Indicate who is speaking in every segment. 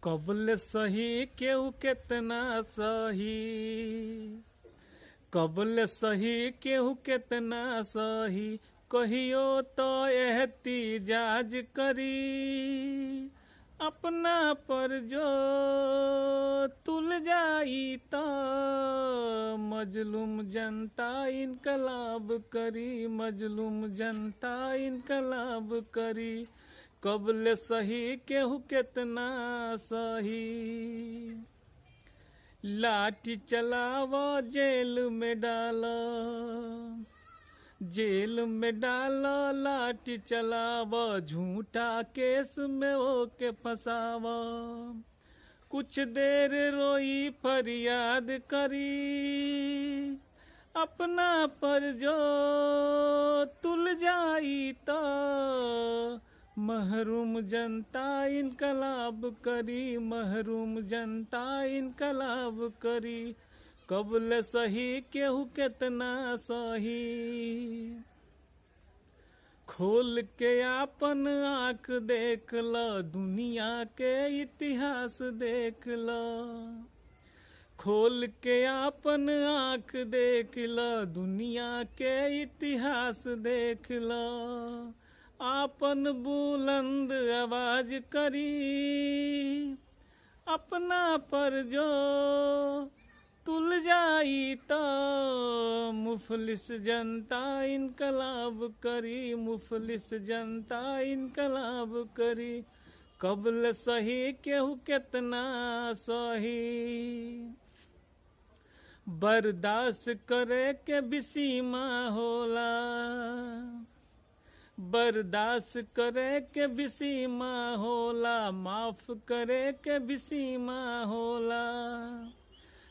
Speaker 1: कबल सही केहू केतना सही, कबल सही केहू केतना सही, कहियो तो एहतिजाज करी। अपना पर जो तुल जाई तो मजलूम जनता इनकलाब करी, मजलूम जनता इनकलाब करी। कबल सही केहू केतना सही, लाठी चलावो जेल में डालो, जेल में डालो लाठी चलावो, झूठा केस में ओके फसावो। कुछ देर रोई फरियाद करी, अपना पर जो तुल जाई तो महरूम जनता इनकलाब करी, महरूम जनता इनकलाब करी। कबल सही केहू केतना सही, खोल के आपन आँख देख लो, दुनिया के इतिहास देख लो। खोल के आपन आँख देख लो, दुनिया के इतिहास देख लो। आपन बुलंद आवाज करी, अपना पर जो तुल जाई तो मुफलिस जनता इनकलाब करी, मुफलिस जनता इनकलाब करी। कबल सही केहू केतना सही, बर्दाश्त करे के भी सीमा होला, बर्दाश्त करे के भी सीमा होला, माफ करे के भी सीमा होला।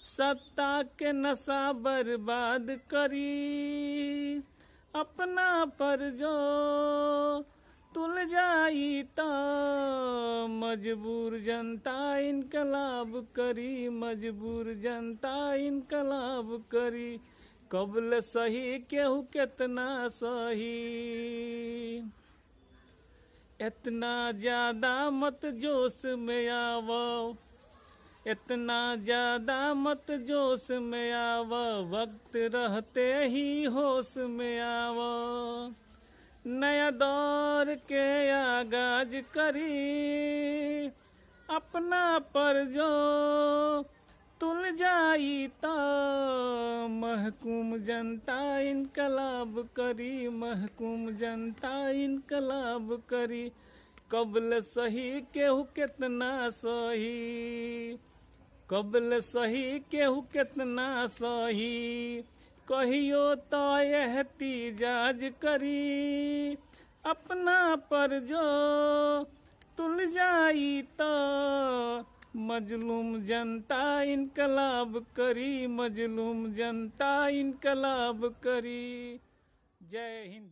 Speaker 1: सत्ता के नशा बर्बाद करी, अपना पर जो तुल जाई तो मजबूर जनता इनकलाब करी, मजबूर जनता इनकलाब करी। कबल सही केहू केतना सही, इतना ज्यादा मत जोश में आवो, इतना ज्यादा मत जोश में आवो, वक्त रहते ही होश में आवो। नया दौर के आगाज करी, अपना पर जो तुल जाई तो महकूम जनता इनकलाब करी, महकूम जनता इनकलाब करी। कबल सही केहू केतना सही, कबल सही केहू केतना सही, कहियो तो एहतिजाज करी। अपना पर जो तुल जाई तो मजलूम जनता इनकलाब करी, मजलूम जनता इनकलाब करी। जय हिंद।